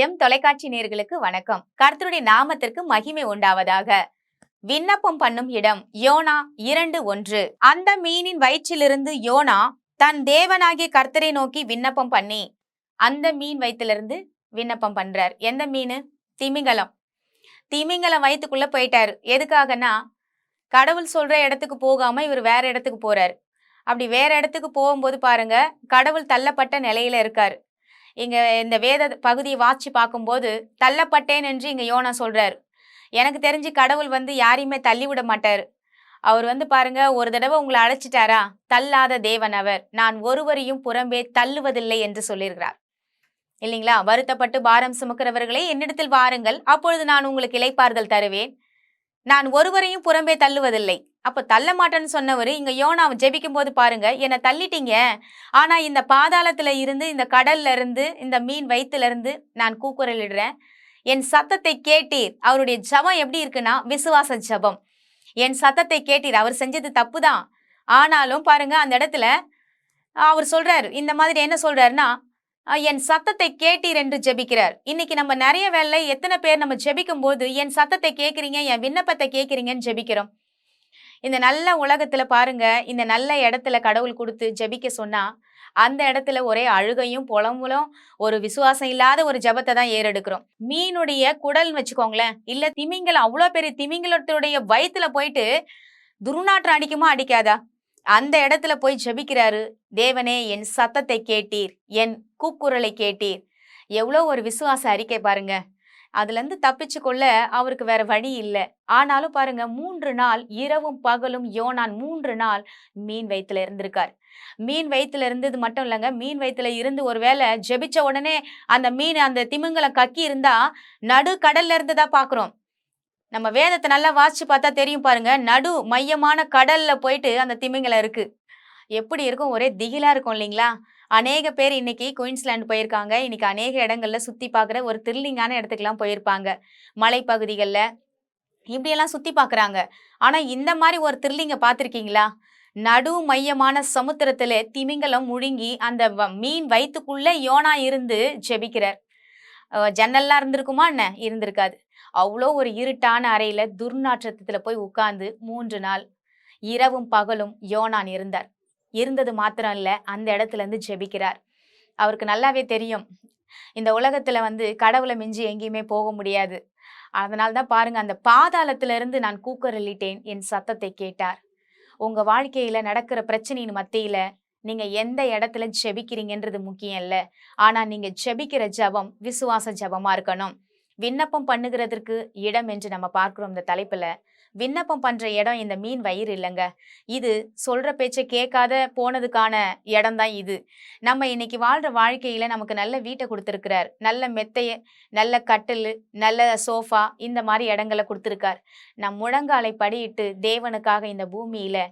GeM தொலைக்காட்சி நேயர்களுக்கு வணக்கம். கர்த்தருடைய நாமத்திற்கு மகிமை உண்டாவதாக. விண்ணப்பம் பண்ணும் இடம் யோனா 2:1. அந்த மீனின் வயிற்றிலிருந்து யோனா தன் தேவனாகிய கர்த்தரை நோக்கி விண்ணப்பம் பண்ணி, அந்த மீன் வயிற்றிலிருந்து விண்ணப்பம் பண்றார். எந்த மீன்? திமிங்கலம். திமிங்கலம் வயிற்றுக்குள்ள போயிட்டாரு. எதுக்காகனா, கடவுள் சொல்ற இடத்துக்கு போகாம இவர் வேற இடத்துக்கு போறாரு. அப்படி வேற இடத்துக்கு போகும்போது பாருங்க, கடவுள் தள்ளப்பட்ட நிலையில இருக்காரு. இங்க இந்த வேத பகுதியை வாட்சி பார்க்கும்போது தள்ளப்பட்டேன் என்று இங்க யோனா சொல்றாரு. எனக்கு தெரிஞ்சு கடவுள் யாரையுமே தள்ளி விட மாட்டாரு. அவர் பாருங்க, ஒரு தடவை உங்களை அழைச்சிட்டாரா, தள்ளாத தேவன் அவர். நான் ஒருவரையும் புறம்பே தள்ளுவதில்லை என்று சொல்லியிருக்கிறார் இல்லைங்களா? வருத்தப்பட்டு பாரம் சுமக்கிறவர்களே என்னிடத்தில் வாருங்கள், அப்பொழுது நான் உங்களுக்கு இளைப்பாறுதல் தருவேன். நான் ஒருவரையும் புறம்பே தள்ளுவதில்லை. அப்ப தள்ள மாட்டேன்னு சொன்னவர் இங்க யோனா ஜெபிக்கும் போது பாருங்க, என்னை தள்ளிட்டீங்க, ஆனா இந்த பாதாளத்துல இருந்து, இந்த கடல்ல இருந்து, இந்த மீன் வயிற்றுல இருந்து நான் கூக்குரலிடுறேன், என் சத்தத்தை கேட்டீர். அவருடைய ஜபம் எப்படி இருக்குன்னா, விசுவாச ஜபம். என் சத்தத்தை கேட்டீர். அவர் செஞ்சது தப்புதான், ஆனாலும் பாருங்க அந்த இடத்துல அவர் சொல்றாரு, இந்த மாதிரி என்ன சொல்றாருன்னா, என் சத்தத்தை கேட்டீர் என்று ஜெபிக்கிறார். இன்னைக்கு நம்ம நிறைய வேலை, எத்தனை பேர் நம்ம ஜெபிக்கும் போது என் சத்தத்தை கேட்குறீங்க, என் விண்ணப்பத்தை கேட்குறீங்கன்னு ஜெபிக்கிறோம். இந்த நல்ல உலகத்துல பாருங்க, இந்த நல்ல இடத்துல கடவுள் கொடுத்து ஜெபிக்க சொன்னா, அந்த இடத்துல ஒரே அழுகையும் புலம்பலும், ஒரு விசுவாசம் இல்லாத ஒரு ஜெபத்தை தான் ஏறெடுக்கிறோம். மீனுடைய குடல்னு வச்சுக்கோங்களேன், இல்ல திமிங்கலம், அவ்வளோ பெரிய திமிங்கலத்துடைய வயிற்றுல போயிட்டு துர்நாற்றம் அடிக்குமா அடிக்காதா? அந்த இடத்துல போய் ஜெபிக்கிறாரு. தேவனே, என் சத்தத்தை கேட்டீர், என் கூக்குரலை கேட்டீர். எவ்வளோ ஒரு விசுவாச அறிக்கை பாருங்க. அதுல இருந்து தப்பிச்சு கொள்ள அவருக்கு வேற வழி இல்லை. ஆனாலும் பாருங்க, 3 நாள் இரவும் பகலும் யோனான் 3 நாள் மீன் வயிற்றுல இருந்திருக்கார். மீன் வயிற்றுல இருந்தது மட்டும் இல்லைங்க, மீன் வயிற்றுல இருந்து ஒருவேளை ஜெபிச்ச உடனே அந்த மீன், அந்த திமிங்கலம் கக்கி இருந்தா நடு கடல்ல இருந்துதா பாக்குறோம். நம்ம வேதத்தை நல்லா வாசிச்சு பார்த்தா தெரியும் பாருங்க, நடு மையமான கடல்ல போயிட்டு அந்த திமிங்கலம் இருக்கு. எப்படி இருக்கும்? ஒரே திகிலா இருக்கும் இல்லைங்களா? அநேக பேர் இன்னைக்கு குயின்ஸ்லாந்து போயிருக்காங்க. இன்னைக்கு அநேக இடங்கள்ல சுத்தி பார்க்குற ஒரு த்ரில்லிங்கான இடத்துக்குலாம் போயிருப்பாங்க. மலைப்பகுதிகளில் இப்படியெல்லாம் சுத்தி பார்க்குறாங்க. ஆனா இந்த மாதிரி ஒரு த்ரில்லிங்கை பார்த்துருக்கீங்களா? நடு மையமான சமுத்திரத்துல திமிங்கலம் முழுங்கி அந்த மீன் வயிற்றுக்குள்ள யோனா இருந்து ஜெபிக்கிறார். ஜன்னல்லாம் இருந்திருக்குமா என்ன? இருந்திருக்காது. அவ்வளோ ஒரு இருட்டான அறையில துர்நாற்றத்துல போய் உட்கார்ந்து 3 நாள் இரவும் பகலும் யோனான் இருந்தார். இருந்தது மாத்திரம் இல்ல, அந்த இடத்துல இருந்து ஜெபிக்கிறார். அவருக்கு நல்லாவே தெரியும், இந்த உலகத்துல கடவுளை மிஞ்சி எங்கேயுமே போக முடியாது. அதனால்தான் பாருங்க, அந்த பாதாளத்துல இருந்து நான் கூக்குரலிட்டேன், என் சத்தத்தை கேட்டார். உங்க வாழ்க்கையில நடக்கிற பிரச்சனையின் மத்தியில நீங்க எந்த இடத்துல ஜெபிக்கிறீங்கன்றது முக்கியம் இல்ல. ஆனா நீங்க ஜெபிக்கிற ஜபம் விசுவாச ஜபமா இருக்கணும். விண்ணப்பம் பண்ணுகிறதற்கு இடம் என்று நம்ம பார்க்கிறோம். இந்த தலைப்புல விண்ணப்பம் பண்ற இடம் இந்த மீன் வயிறு இல்லைங்க. இது சொல்ற பேச்சை கேட்காத போனதுக்கான இடம் தான் இது. நம்ம இன்னைக்கு வாழ்ற வாழ்க்கையில நமக்கு நல்ல வீட்டை கொடுத்துருக்கிறார், நல்ல மெத்தைய, நல்ல கட்டில், நல்ல சோஃபா, இந்த மாதிரி இடங்களை கொடுத்துருக்கார். நம் முழங்காலை படியிட்டு தேவனுக்காக இந்த பூமியில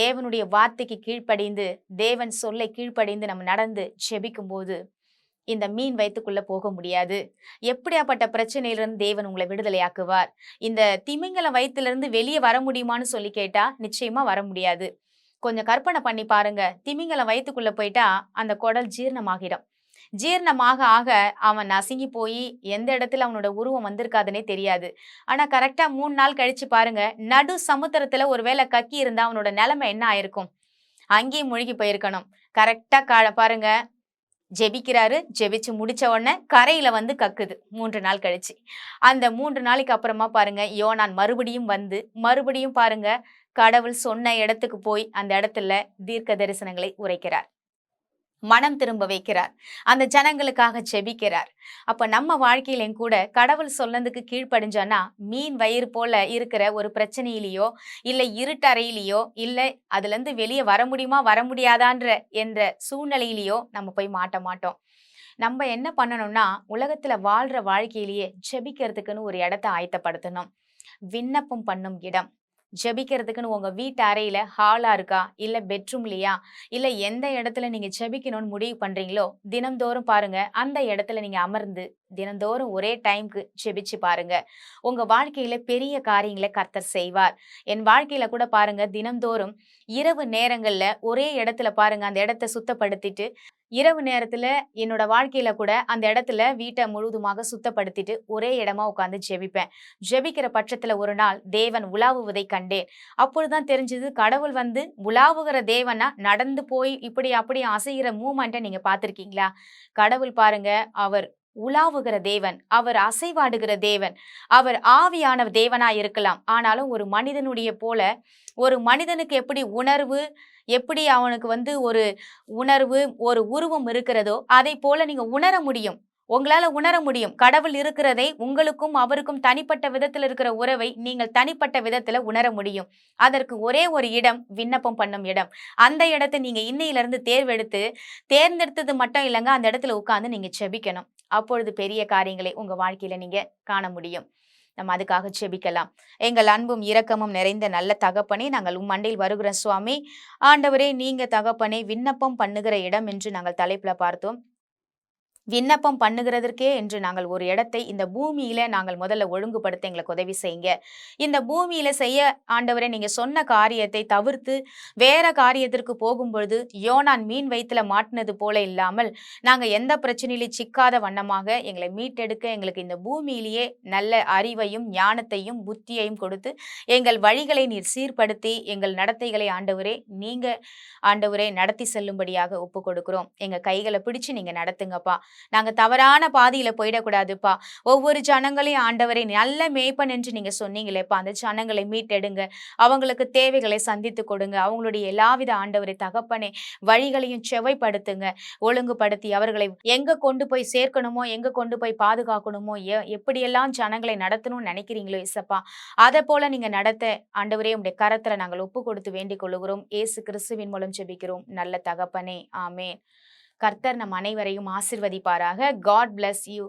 தேவனுடைய வார்த்தைக்கு கீழ்ப்படிந்து, தேவன் சொல்லை கீழ்ப்படிந்து நம்ம நடந்து ஜெபிக்கும் போது இந்த மீன் வயிற்றுக்குள்ள போக முடியாது. எப்படியாப்பட்ட பிரச்சனையிலிருந்து தேவன் உங்களை விடுதலையாக்குவார். இந்த திமிங்கலம் வயிற்றிலிருந்து வெளியே வர முடியுமான்னு சொல்லி கேட்டா நிச்சயமா வர முடியாது. கொஞ்சம் கற்பனை பண்ணி பாருங்க, திமிங்கலம் வயிற்றுக்குள்ள போயிட்டா அந்த குடல் ஜீரணமாகிடும். ஜீரணமாக ஆக அவன் நசுங்கி போய் எந்த இடத்துல அவனோட உருவம் வந்திருக்காதுன்னே தெரியாது. ஆனா கரெக்டா 3 நாள் கழிச்சு பாருங்க, நடு சமுத்திரத்துல ஒருவேளை கக்கி இருந்தா அவனோட நிலைமை என்ன ஆயிருக்கும்? அங்கேயும் மூழ்கி போயிருக்கணும். கரெக்டா பாருங்க, ஜெபிக்கிறாரு. ஜெபிச்சு முடிச்ச உடனே கரையில கக்குது 3 நாள் கழிச்சு. அந்த 3 நாளைக்கு அப்புறமா பாருங்க, யோனான் மறுபடியும் பாருங்க, கடவுள் சொன்ன இடத்துக்கு போய் அந்த இடத்துல தீர்க்க தரிசனங்களை உரைக்கிறார், மனம் திரும்ப வைக்கிறார், அந்த ஜனங்களுக்காக ஜெபிக்கிறார். அப்ப நம்ம வாழ்க்கையிலும் கூட கடவுள் சொன்னதுக்கு கீழ்ப்படிஞ்சோன்னா, மீன் வயிறு போல இருக்கிற ஒரு பிரச்சனையிலையோ இல்லை இருட்டறையிலையோ இல்லை அதுல இருந்து வெளியே வர முடியுமா வர முடியாதான்ற என்ற சூழ்நிலையிலையோ நம்ம போய் மாட்ட மாட்டோம். நம்ம என்ன பண்ணணும்னா, உலகத்துல வாழ்ற வாழ்க்கையிலேயே ஜெபிக்கிறதுக்குன்னு ஒரு இடத்த ஆயத்தப்படுத்தணும். விண்ணப்பம் பண்ணும் இடம், ஜெபிக்கிறதுக்குன்னு உங்க வீட்டு அறையில ஹாலா இருக்கா, இல்ல பெட்ரூம்லையா, இல்ல எந்த இடத்துல நீங்க ஜெபிக்கணும்னு முடிவு பண்றீங்களோ தினம்தோறும் பாருங்க, அந்த இடத்துல நீங்க அமர்ந்து தினந்தோறும் ஒரே டைம்க்கு ஜெபிச்சு பாருங்க. உங்க வாழ்க்கையில பெரிய காரியங்களை கர்த்தர் செய்வார். என் வாழ்க்கையில கூட பாருங்க, தினந்தோறும் இரவு நேரங்கள்ல ஒரே இடத்துல பாருங்க, அந்த இடத்த சுத்தப்படுத்திட்டு இரவு நேரத்துல என்னோட வாழ்க்கையில கூட அந்த இடத்துல வீட்டை முழுவதுமாக சுத்தப்படுத்திட்டு ஒரே இடமா உட்கார்ந்து ஜெபிப்பேன். ஜெபிக்கிற பட்சத்துல ஒரு நாள் தேவன் உலாவுவதை கண்டேன். அப்பொழுதுதான் தெரிஞ்சது, கடவுள் உலாவுகிற தேவனா நடந்து போய் இப்படி அப்படி அசைகிற மூமெண்ட்டை நீங்க பார்த்திருக்கீங்களா? கடவுள் பாருங்க, அவர் உலாவுகிற தேவன், அவர் அசைவாடுகிற தேவன், அவர் ஆவியான தேவனா இருக்கலாம். ஆனாலும் ஒரு மனிதனுக்கு எப்படி உணர்வு, எப்படி அவனுக்கு ஒரு உணர்வு, ஒரு உருவம் இருக்கிறதோ அதை போல நீங்க உணர முடியும். உங்களால உணர முடியும். கடவுள் இருக்கிறதை, உங்களுக்கும் அவருக்கும் தனிப்பட்ட விதத்தில் இருக்கிற உறவை நீங்கள் தனிப்பட்ட விதத்துல உணர முடியும். அதற்கு ஒரே ஒரு இடம் விண்ணப்பம் பண்ணும் இடம். அந்த இடத்தை நீங்க இன்னையிலிருந்து தேர்ந்தெடுத்தது மட்டும் இல்லைங்க, அந்த இடத்துல உட்கார்ந்து நீங்க செபிக்கணும். அப்பொழுது பெரிய காரியங்களை உங்க வாழ்க்கையில நீங்க காண முடியும். நம்ம அதுக்காக செபிக்கலாம். எங்கள் அன்பும் இரக்கமும் நிறைந்த நல்ல தகப்பனே, நாங்கள் மண்டையில் வருகிற சுவாமி. ஆண்டவரே, நீங்க தகப்பனே விண்ணப்பம் பண்ணுகிற இடம் என்று நாங்கள் தலைப்புல பார்த்தோம். விண்ணப்பம் பண்ணுகிறதற்கே என்று நாங்கள் ஒரு இடத்தை இந்த பூமியில நாங்கள் முதல்ல ஒழுங்குபடுத்த எங்களுக்கு உதவி செய்யுங்க. இந்த பூமியில செய்ய ஆண்டவரே, நீங்க சொன்ன காரியத்தை தவிர்த்து வேற காரியத்திற்கு போகும்பொழுது யோனான் மீன் வயித்துல மாட்டினது போல இல்லாமல், நாங்க எந்த பிரச்சனையிலும் சிக்காத வண்ணமாக எங்களை மீட்டெடுக்க எங்களுக்கு இந்த பூமியிலேயே நல்ல அறிவையும் ஞானத்தையும் புத்தியையும் கொடுத்து எங்கள் வழிகளை நீர் சீர்படுத்தி எங்கள் நடத்தைகளை ஆண்டவரே நடத்தி செல்லும்படியாக ஒப்பு கொடுக்கிறோம். எங்க கைகளை பிடிச்சு நீங்க நடத்துங்கப்பா. நாங்க தவறான பாதையில போயிடக்கூடாதுப்பா. ஒவ்வொரு ஜனங்களையும் ஆண்டவரை நல்ல மேய்ப்பன் என்று நீங்க சொன்னீங்களேப்பா, அந்த ஜனங்களை மீட்டெடுங்க. அவங்களுக்கு தேவைகளை சந்தித்து கொடுங்க. அவங்களுடைய எல்லாவித ஆண்டவரை தகப்பனே வழிகளையும் செவைப்படுத்துங்க. ஒழுங்குபடுத்தி அவர்களை எங்க கொண்டு போய் சேர்க்கணுமோ, எங்க கொண்டு போய் பாதுகாக்கணுமோ, எப்படியெல்லாம் ஜனங்களை நடத்தணும்னு நினைக்கிறீங்களோ இசப்பா, அதை போல நீங்க நடத்த ஆண்டவரே உடைய கரத்துல நாங்கள் ஒப்பு கொடுத்து வேண்டிக் கொள்ளுகிறோம். இயேசு கிறிஸ்துவின் மூலம் ஜெபிக்கிறோம் நல்ல தகப்பனே, ஆமென். கர்த்தர் நம் அனைவரையும் ஆசீர்வதிப்பாராக. God bless you.